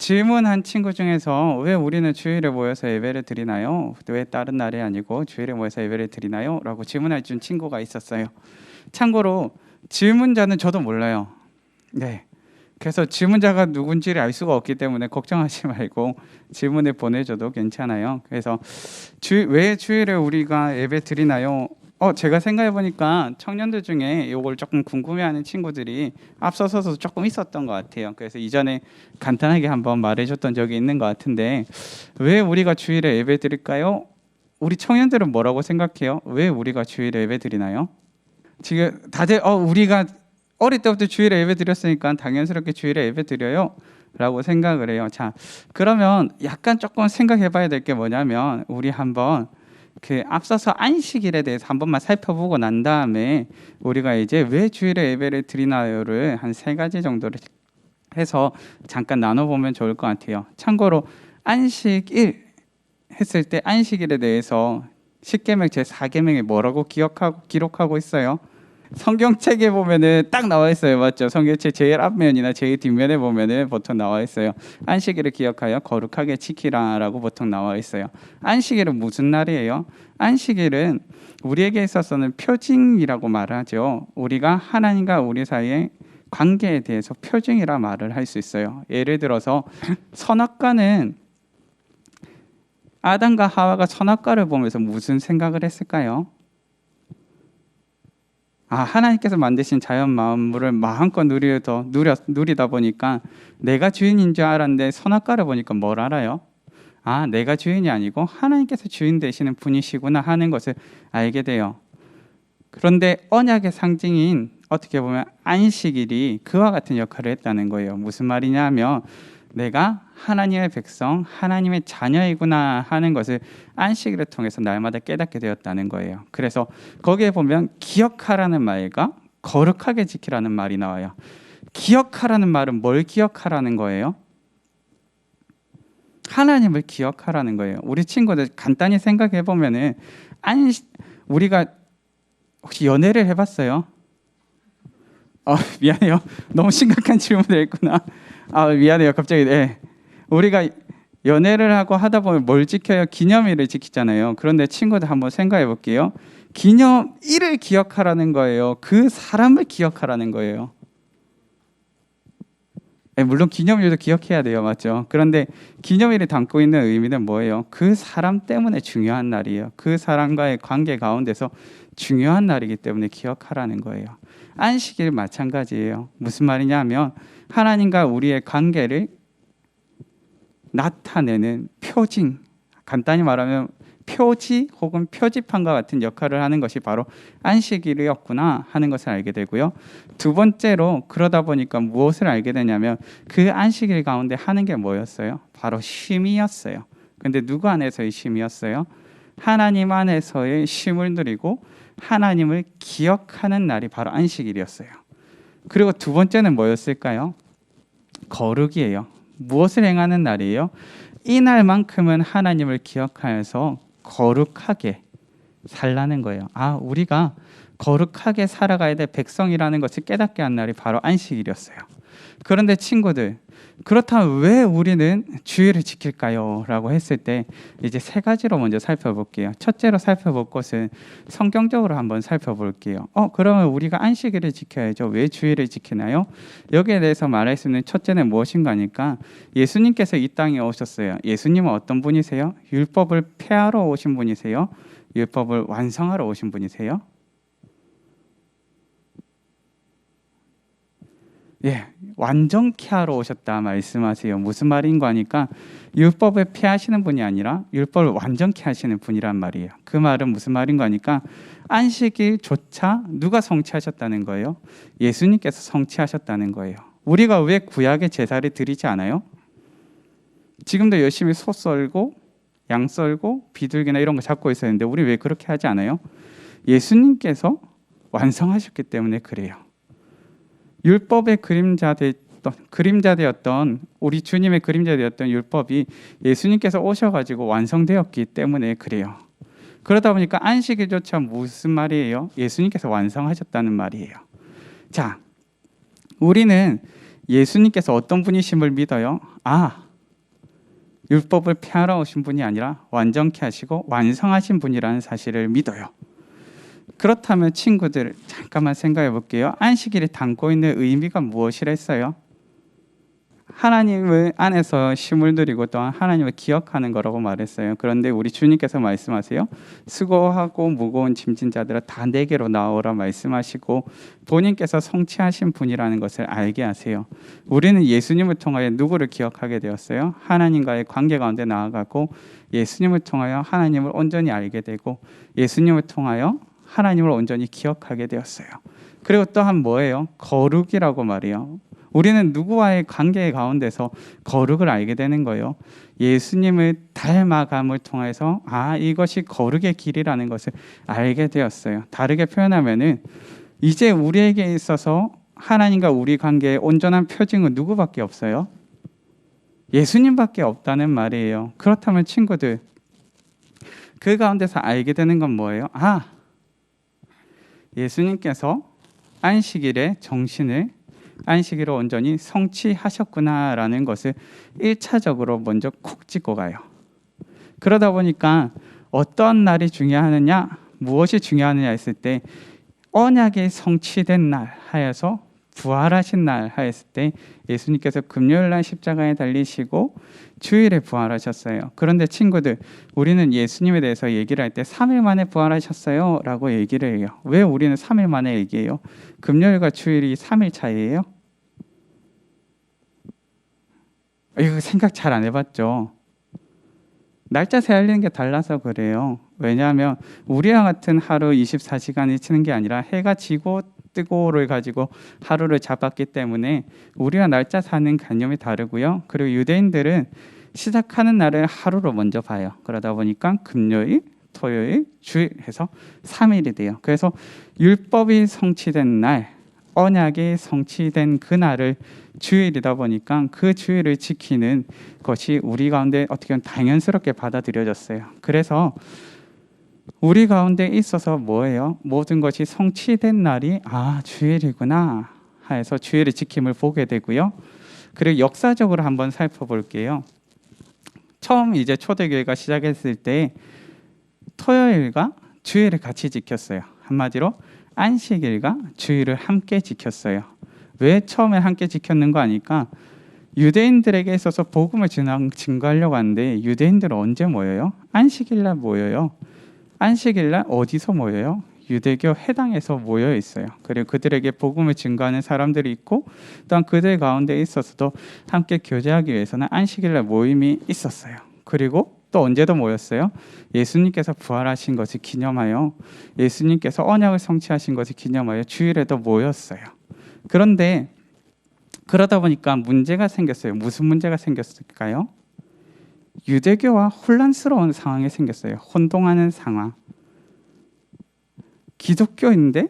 질문한 친구 중에서 왜 우리는 주일에 모여서 예배를 드리나요? 왜 다른 날이 아니고 주일에 모여서 예배를 드리나요? 라고 질문해 준 친구가 있었어요. 참고로 질문자는 저도 몰라요. 네. 그래서 질문자가 누군지를 알 수가 없기 때문에 걱정하지 말고 질문을 보내줘도 괜찮아요. 그래서 왜 주일에 우리가 예배 드리나요? 제가 생각해 보니까 청년들 중에 이걸 조금 궁금해하는 친구들이 앞서서도 조금 있었던 것 같아요. 그래서 이전에 간단하게 한번 말해줬던 적이 있는 것 같은데, 왜 우리가 주일에 예배 드릴까요? 우리 청년들은 뭐라고 생각해요? 왜 우리가 주일에 예배 드리나요? 지금 다들 우리가 어릴 때부터 주일에 예배 드렸으니까 당연스럽게 주일에 예배 드려요 라고 생각을 해요. 자, 그러면 약간 조금 생각해 봐야 될 게 뭐냐면, 우리 한번 앞서서 안식일에 대해서 한 번만 살펴보고 난 다음에 우리가 이제 왜 주일에 예배를 드리나요를 한 3가지 정도를 해서 잠깐 나눠보면 좋을 것 같아요. 참고로 안식일 했을 때 안식일에 대해서 십계명 제4계명에 뭐라고 기록하고 있어요? 성경책에 보면은 딱 나와 있어요. 맞죠? 성경책 제일 앞면이나 제일 뒷면에 보면은 보통 나와 있어요. 안식일을 기억하여 거룩하게 지키라라고 보통 나와 있어요. 안식일은 무슨 날이에요? 안식일은 우리에게 있어서는 표징이라고 말하죠. 우리가 하나님과 우리 사이의 관계에 대해서 표징이라 말을 할 수 있어요. 예를 들어서 선악과는 아담과 하와가 선악과를 보면서 무슨 생각을 했을까요? 하나님께서 만드신 자연 만물을 마음껏 누리다 보니까 내가 주인인 줄 알았는데 선악과를 보니까 뭘 알아요? 내가 주인이 아니고 하나님께서 주인 되시는 분이시구나 하는 것을 알게 돼요. 그런데 언약의 상징인 어떻게 보면 안식일이 그와 같은 역할을 했다는 거예요. 무슨 말이냐 하면 내가 하나님의 백성, 하나님의 자녀이구나 하는 것을 안식일을 통해서 날마다 깨닫게 되었다는 거예요. 그래서 거기에 보면 기억하라는 말과 거룩하게 지키라는 말이 나와요. 기억하라는 말은 뭘 기억하라는 거예요? 하나님을 기억하라는 거예요. 우리 친구들 간단히 생각해 보면은 우리가 혹시 연애를 해봤어요? 미안해요. 너무 심각한 질문을 했구나. 미안해요. 갑자기. 네. 우리가 연애를 하고 하다 보면 뭘 지켜요? 기념일을 지키잖아요. 그런데 친구들 한번 생각해 볼게요. 기념일을 기억하라는 거예요. 그 사람을 기억하라는 거예요. 물론 기념일도 기억해야 돼요. 맞죠? 그런데 기념일이 담고 있는 의미는 뭐예요? 그 사람 때문에 중요한 날이에요. 그 사람과의 관계 가운데서 중요한 날이기 때문에 기억하라는 거예요. 안식일 마찬가지예요. 무슨 말이냐 하면 하나님과 우리의 관계를 나타내는 표징, 간단히 말하면 표지 혹은 표지판과 같은 역할을 하는 것이 바로 안식일이었구나 하는 것을 알게 되고요. 두 번째로 그러다 보니까 무엇을 알게 되냐면 그 안식일 가운데 하는 게 뭐였어요? 바로 쉼이었어요. 근데 누구 안에서의 쉼이었어요? 하나님 안에서의 쉼을 누리고 하나님을 기억하는 날이 바로 안식일이었어요. 그리고 두 번째는 뭐였을까요? 거룩이에요. 무엇을 행하는 날이에요? 이 날만큼은 하나님을 기억하여서 거룩하게 살라는 거예요. 우리가 거룩하게 살아가야 될 백성이라는 것을 깨닫게 한 날이 바로 안식일이었어요. 그런데 친구들, 그렇다면 왜 우리는 주일을 지킬까요? 라고 했을 때 이제 3가지로 먼저 살펴볼게요. 첫째로 살펴볼 것은 성경적으로 한번 살펴볼게요. 그러면 우리가 안식일을 지켜야죠. 왜 주일을 지키나요? 여기에 대해서 말할 수 있는 첫째는 무엇인가 하니까 예수님께서 이 땅에 오셨어요. 예수님은 어떤 분이세요? 율법을 폐하러 오신 분이세요? 율법을 완성하러 오신 분이세요? 완전케 하러 오셨다 말씀하세요. 무슨 말인가 하니까 율법을 폐하시는 분이 아니라 율법을 완전케 하시는 분이란 말이에요. 그 말은 무슨 말인가 하니까 안식일조차 누가 성취하셨다는 거예요? 예수님께서 성취하셨다는 거예요. 우리가 왜 구약의 제사를 드리지 않아요? 지금도 열심히 소 썰고 양 썰고 비둘기나 이런 거 잡고 있었는데 우리 왜 그렇게 하지 않아요? 예수님께서 완성하셨기 때문에 그래요. 율법의 그림자되었던 우리 주님의 그림자되었던 율법이 예수님께서 오셔가지고 완성되었기 때문에 그래요. 그러다 보니까 안식일조차 무슨 말이에요? 예수님께서 완성하셨다는 말이에요. 자, 우리는 예수님께서 어떤 분이심을 믿어요? 율법을 폐하러 오신 분이 아니라 완전케 하시고 완성하신 분이라는 사실을 믿어요. 그렇다면 친구들 잠깐만 생각해 볼게요. 안식일이 담고 있는 의미가 무엇이라 했어요? 하나님을 안에서 쉼을 누리고 또한 하나님을 기억하는 거라고 말했어요. 그런데 우리 주님께서 말씀하세요. 수고하고 무거운 짐진 자들아 다 내게로 나오라 말씀하시고 본인께서 성취하신 분이라는 것을 알게 하세요. 우리는 예수님을 통하여 누구를 기억하게 되었어요? 하나님과의 관계 가운데 나아가고 예수님을 통하여 하나님을 온전히 알게 되고 예수님을 통하여 하나님을 온전히 기억하게 되었어요. 그리고 또한 뭐예요? 거룩이라고 말해요. 우리는 누구와의 관계 가운데서 거룩을 알게 되는 거예요. 예수님을 닮아감을 통해서 이것이 거룩의 길이라는 것을 알게 되었어요. 다르게 표현하면은 이제 우리에게 있어서 하나님과 우리 관계의 온전한 표징은 누구밖에 없어요? 예수님밖에 없다는 말이에요. 그렇다면 친구들, 그 가운데서 알게 되는 건 뭐예요? 예수님께서 안식일의 정신을 안식일을 온전히 성취하셨구나라는 것을 1차적으로 먼저 콕 찍고 가요. 그러다 보니까 어떤 날이 중요하느냐, 무엇이 중요하느냐 했을 때 언약이 성취된 날 하여서 부활하신 날 하였을 때 예수님께서 금요일 날 십자가에 달리시고 주일에 부활하셨어요. 그런데 친구들, 우리는 예수님에 대해서 얘기를 할 때 3일 만에 부활하셨어요 라고 얘기를 해요. 왜 우리는 3일 만에 얘기해요? 금요일과 주일이 3일 차이예요? 이거 생각 잘 안 해봤죠? 날짜 세알리는 게 달라서 그래요. 왜냐하면 우리와 같은 하루 24시간이 치는 게 아니라 해가 지고 뜨고를 가지고 하루를 잡았기 때문에 우리와 날짜 사는 개념이 다르고요. 그리고 유대인들은 시작하는 날을 하루로 먼저 봐요. 그러다 보니까 금요일, 토요일, 주일 해서 3일이 돼요. 그래서 율법이 성취된 날, 언약이 성취된 그날을 주일이다 보니까 그 주일을 지키는 것이 우리 가운데 어떻게 보면 당연스럽게 받아들여졌어요. 그래서 우리 가운데 있어서 뭐예요? 모든 것이 성취된 날이 주일이구나 해서 주일의 지킴을 보게 되고요. 그리고 역사적으로 한번 살펴볼게요. 처음 이제 초대교회가 시작했을 때 토요일과 주일을 같이 지켰어요. 한마디로 안식일과 주일을 함께 지켰어요. 왜 처음에 함께 지켰는 거 아니까 유대인들에게 있어서 복음을 증거하려고 하는데 유대인들은 언제 모여요? 안식일날 모여요. 안식일날 어디서 모여요? 유대교 회당에서 모여 있어요. 그리고 그들에게 복음을 증거하는 사람들이 있고 또한 그들 가운데 있어서도 함께 교제하기 위해서는 안식일날 모임이 있었어요. 그리고 또 언제도 모였어요? 예수님께서 부활하신 것을 기념하여 예수님께서 언약을 성취하신 것을 기념하여 주일에도 모였어요. 그런데 그러다 보니까 문제가 생겼어요. 무슨 문제가 생겼을까요? 유대교와 혼란스러운 상황이 생겼어요. 혼동하는 상황. 기독교인데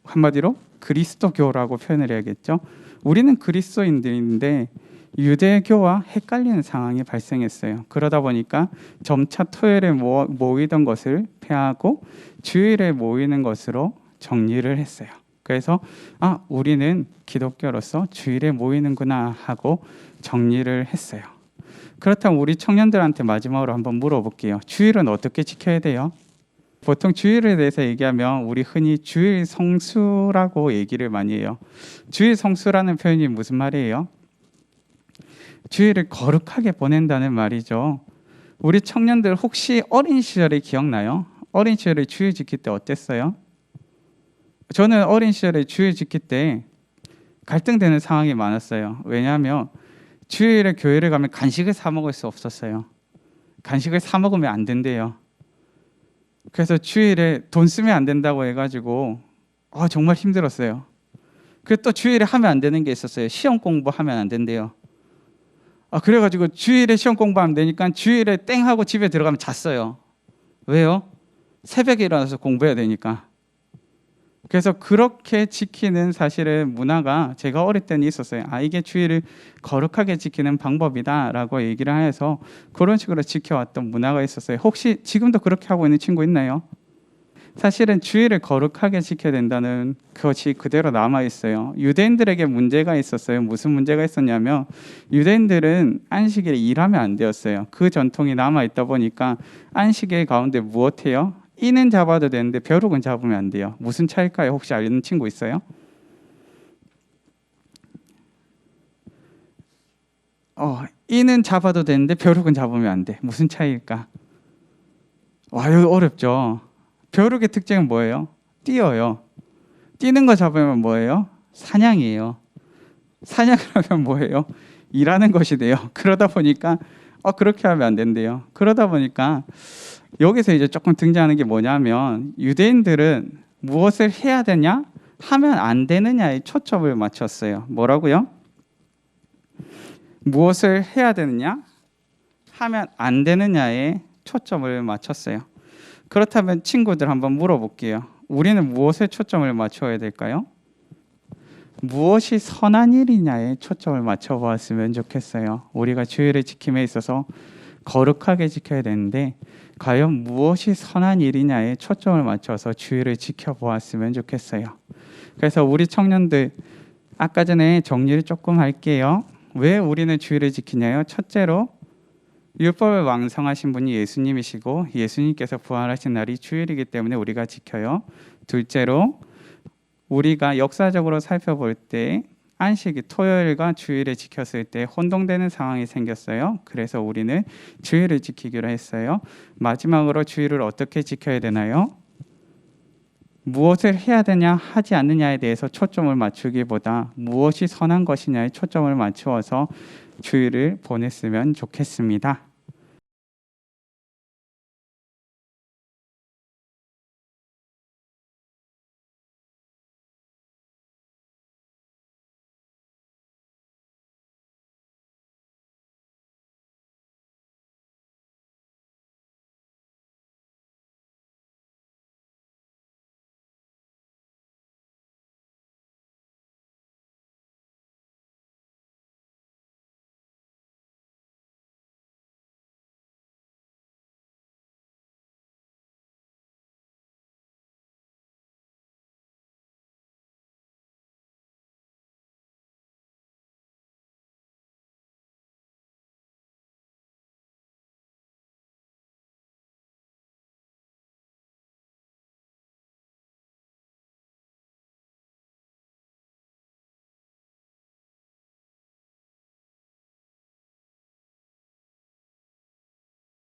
한마디로 그리스도교라고 표현을 해야겠죠. 우리는 그리스도인들인데 유대교와 헷갈리는 상황이 발생했어요. 그러다 보니까 점차 토요일에 모이던 것을 폐하고 주일에 모이는 것으로 정리를 했어요. 그래서 우리는 기독교로서 주일에 모이는구나 하고 정리를 했어요. 그렇다면 우리 청년들한테 마지막으로 한번 물어볼게요. 주일은 어떻게 지켜야 돼요? 보통 주일에 대해서 얘기하면 우리 흔히 주일 성수라고 얘기를 많이 해요. 주일 성수라는 표현이 무슨 말이에요? 주일을 거룩하게 보낸다는 말이죠. 우리 청년들 혹시 어린 시절에 기억나요? 어린 시절에 주일 지킬 때 어땠어요? 저는 어린 시절에 주일 지킬 때 갈등되는 상황이 많았어요. 왜냐하면 주일에 교회를 가면 간식을 사 먹을 수 없었어요. 간식을 사 먹으면 안 된대요. 그래서 주일에 돈 쓰면 안 된다고 해가지고 정말 힘들었어요. 그리고 또 주일에 하면 안 되는 게 있었어요. 시험 공부하면 안 된대요. 그래가지고 주일에 시험 공부하면 되니까 주일에 땡 하고 집에 들어가면 잤어요. 왜요? 새벽에 일어나서 공부해야 되니까. 그래서 그렇게 지키는 사실은 문화가 제가 어릴 때는 있었어요. 이게 주일을 거룩하게 지키는 방법이다라고 얘기를 해서 그런 식으로 지켜왔던 문화가 있었어요. 혹시 지금도 그렇게 하고 있는 친구 있나요? 사실은 주일을 거룩하게 지켜야 된다는 것이 그대로 남아 있어요. 유대인들에게 문제가 있었어요. 무슨 문제가 있었냐면 유대인들은 안식일에 일하면 안 되었어요. 그 전통이 남아 있다 보니까 안식일 가운데 무엇해요? 이는 잡아도 되는데 벼룩은 잡으면 안 돼요. 무슨 차일까요? 혹시 아는 친구 있어요? 이는 잡아도 되는데 벼룩은 잡으면 안 돼. 무슨 차이일까? 와, 이거 어렵죠. 벼룩의 특징은 뭐예요? 뛰어요. 뛰는 거 잡으면 뭐예요? 사냥이에요. 사냥을 하면 뭐예요? 일하는 것이 돼요. 그러다 보니까 그렇게 하면 안 된대요. 그러다 보니까 여기서 이제 조금 등장하는 게 뭐냐면 유대인들은 무엇을 해야 되냐? 하면 안 되느냐에 초점을 맞췄어요. 뭐라고요? 무엇을 해야 되느냐? 하면 안 되느냐에 초점을 맞췄어요. 그렇다면 친구들 한번 물어볼게요. 우리는 무엇에 초점을 맞춰야 될까요? 무엇이 선한 일이냐에 초점을 맞춰보았으면 좋겠어요. 우리가 주일을 지킴에 있어서 거룩하게 지켜야 되는데 과연 무엇이 선한 일이냐에 초점을 맞춰서 주일을 지켜보았으면 좋겠어요. 그래서 우리 청년들 아까 전에 정리를 조금 할게요. 왜 우리는 주일을 지키냐요? 첫째로 율법을 완성하신 분이 예수님이시고 예수님께서 부활하신 날이 주일이기 때문에 우리가 지켜요. 둘째로 우리가 역사적으로 살펴볼 때 안식이 토요일과 주일을 지켰을 때 혼동되는 상황이 생겼어요. 그래서 우리는 주일을 지키기로 했어요. 마지막으로 주일을 어떻게 지켜야 되나요? 무엇을 해야 되냐 하지 않느냐에 대해서 초점을 맞추기보다 무엇이 선한 것이냐에 초점을 맞추어서 주일을 보냈으면 좋겠습니다.